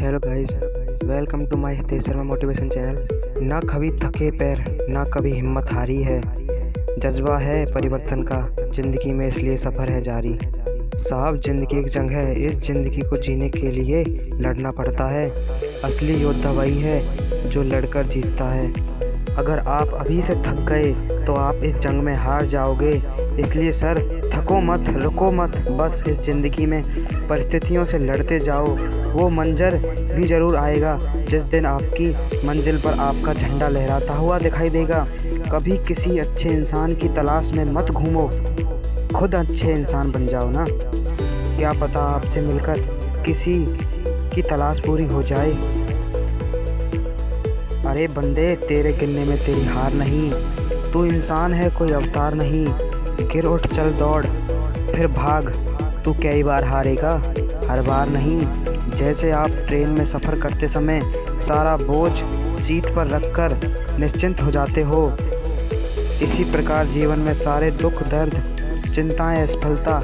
Hello guys, welcome to my Hitesh Sharma motivation channel. ना कभी थके पैर, ना कभी हिम्मत हारी है। जज्बा है परिवर्तन का ज़िंदगी में, इसलिए सफ़र है जारी। साहब, ज़िंदगी एक जंग है, इस ज़िंदगी को जीने के लिए लड़ना पड़ता है। असली योद्धा वही है जो लड़कर जीतता है। अगर आप अभी से थक गए तो आप इस जंग में हार जाओगे। इसलिए सर, थको मत, रुको मत, बस इस ज़िंदगी में परिस्थितियों से लड़ते जाओ। वो मंजर भी ज़रूर आएगा जिस दिन आपकी मंजिल पर आपका झंडा लहराता हुआ दिखाई देगा। कभी किसी अच्छे इंसान की तलाश में मत घूमो, खुद अच्छे इंसान बन जाओ ना। क्या पता आपसे मिलकर किसी की तलाश पूरी हो जाए। अरे बंदे, तेरे गिरने में तेरी हार नहीं। तू इंसान है, कोई अवतार नहीं। गिर उठ चल दौड़ फिर भाग, तू कई बार हारेगा, हर बार नहीं। जैसे आप ट्रेन में सफ़र करते समय सारा बोझ सीट पर रखकर निश्चिंत हो जाते हो, इसी प्रकार जीवन में सारे दुख, दर्द, चिंताएं, असफलता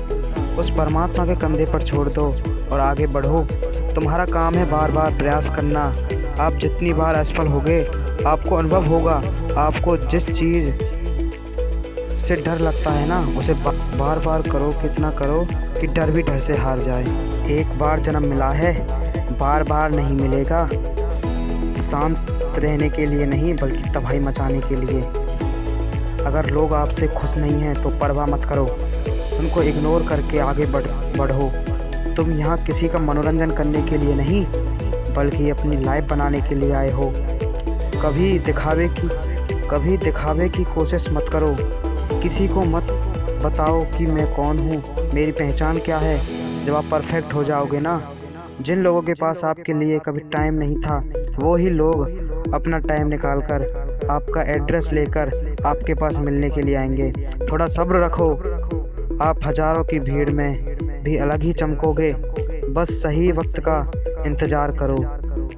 उस परमात्मा के कंधे पर छोड़ दो और आगे बढ़ो। तुम्हारा काम है बार बार प्रयास करना। आप जितनी बार असफल होगे, आपको अनुभव होगा। आपको जिस चीज़ से डर लगता है ना, उसे बार बार करो, कितना करो कि डर भी डर से हार जाए। एक बार जन्म मिला है, बार बार नहीं मिलेगा। शांत रहने के लिए नहीं, बल्कि तबाही मचाने के लिए। अगर लोग आपसे खुश नहीं हैं तो परवाह मत करो, उनको इग्नोर करके आगे बढ़ो। तुम यहाँ किसी का मनोरंजन करने के लिए नहीं, बल्कि अपनी लाइफ बनाने के लिए आए हो। कभी दिखावे की कोशिश मत करो। किसी को मत बताओ कि मैं कौन हूँ, मेरी पहचान क्या है। जब आप परफेक्ट हो जाओगे ना, जिन लोगों के पास आपके लिए कभी टाइम नहीं था, वो ही लोग अपना टाइम निकाल कर आपका एड्रेस लेकर आपके पास मिलने के लिए आएंगे। थोड़ा सब्र रखो, आप हज़ारों की भीड़ में भी अलग ही चमकोगे। बस सही वक्त का इंतज़ार करो।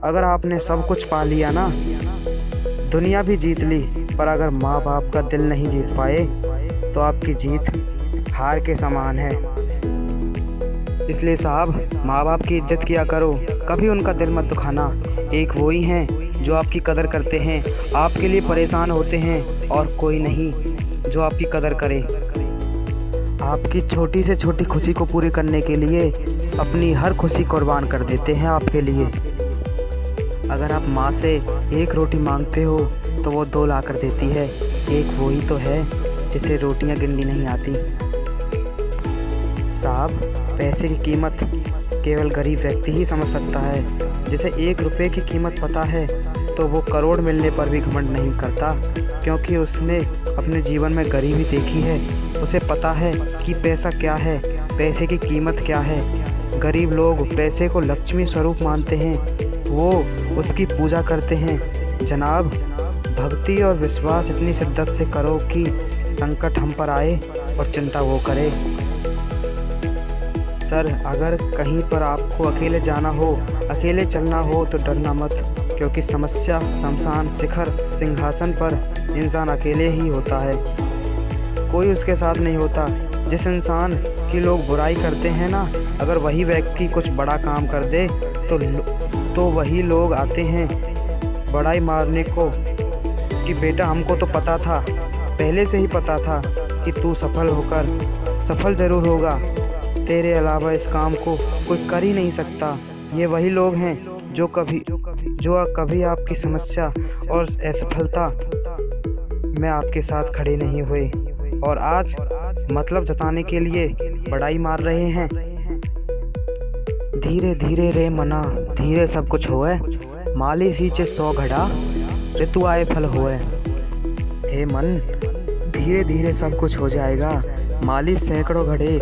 अगर आपने सब कुछ पा लिया ना, दुनिया भी जीत ली, पर अगर माँ बाप का दिल नहीं जीत पाए तो आपकी जीत हार के समान है। इसलिए साहब, माँ बाप की इज्जत किया करो, कभी उनका दिल मत दुखाना। एक वो ही हैं जो आपकी कदर करते हैं, आपके लिए परेशान होते हैं, और कोई नहीं जो आपकी कदर करे। आपकी छोटी से छोटी खुशी को पूरी करने के लिए अपनी हर खुशी कुर्बान कर देते हैं आपके लिए। अगर आप माँ से एक रोटी मांगते हो तो वो 2 ला कर देती है। एक वही तो है जिसे रोटियां गिननी नहीं आती। साहब, पैसे की कीमत केवल गरीब व्यक्ति ही समझ सकता है। जिसे 1 रुपये की कीमत पता है तो वो करोड़ मिलने पर भी घमंड नहीं करता, क्योंकि उसने अपने जीवन में गरीबी देखी है। उसे पता है कि पैसा क्या है, पैसे की कीमत क्या है। गरीब लोग पैसे को लक्ष्मी स्वरूप मानते हैं, वो उसकी पूजा करते हैं। जनाब, भक्ति और विश्वास इतनी शिद्दत से करो कि संकट हम पर आए और चिंता वो करे। सर, अगर कहीं पर आपको अकेले जाना हो, अकेले चलना हो तो डरना मत, क्योंकि समस्या, शमशान, शिखर, सिंहासन पर इंसान अकेले ही होता है, कोई उसके साथ नहीं होता। जिस इंसान की लोग बुराई करते हैं ना, अगर वही व्यक्ति कुछ बड़ा काम कर दे तो वही लोग आते हैं बड़ाई मारने को कि बेटा, हमको तो पता था, पहले से ही पता था कि तू सफल ज़रूर होगा। तेरे अलावा इस काम को कोई कर ही नहीं सकता। ये वही लोग हैं जो कभी आपकी समस्या और असफलता में आपके साथ खड़े नहीं हुए, और आज मतलब जताने के लिए बड़ाई मार रहे हैं। धीरे धीरे रे मना, धीरे सब कुछ होए। माली सींचे 100 घड़ा, ऋतु आए फल होए। हे मन, धीरे धीरे सब कुछ हो जाएगा। माली सैकड़ों घड़े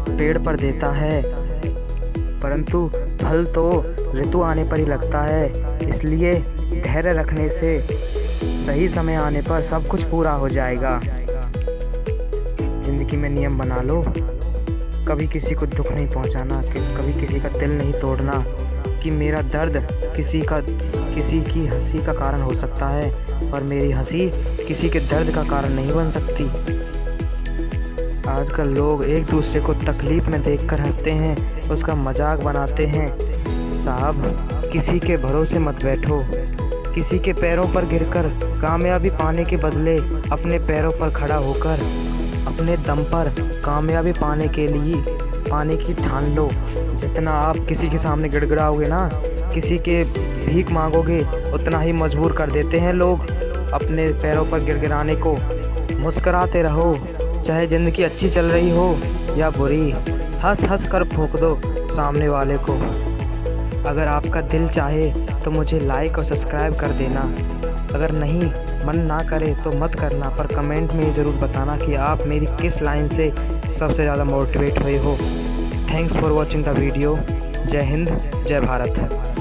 पेड़ पर देता है, परंतु फल तो ऋतु आने पर ही लगता है। इसलिए धैर्य रखने से सही समय आने पर सब कुछ पूरा हो जाएगा। ज़िंदगी में नियम बना लो, कभी किसी को दुख नहीं पहुंचाना, कभी किसी का दिल नहीं तोड़ना। कि मेरा दर्द किसी की हंसी का कारण हो सकता है, पर मेरी हंसी किसी के दर्द का कारण नहीं बन सकती। आजकल लोग एक दूसरे को तकलीफ़ में देखकर हंसते हैं, उसका मजाक बनाते हैं, साहब, किसी के भरोसे मत बैठो। किसी के पैरों पर गिरकर कामयाबी पाने के बदले अपने पैरों पर खड़ा होकर अपने दम पर कामयाबी पाने की ठान लो। जितना आप किसी के सामने गिड़गिड़ाओगे ना, किसी के भीख मांगोगे, उतना ही मजबूर कर देते हैं लोग अपने पैरों पर गिड़गिड़ाने को। मुस्कुराते रहो, चाहे ज़िंदगी अच्छी चल रही हो या बुरी। हंस हंस कर फूंक दो सामने वाले को। अगर आपका दिल चाहे तो मुझे लाइक और सब्सक्राइब कर देना। अगर नहीं, मन ना करे तो मत करना, पर कमेंट में ज़रूर बताना कि आप मेरी किस लाइन से सबसे ज़्यादा मोटिवेट हुए हो। Thanks for watching the video. जय हिंद, जय भारत।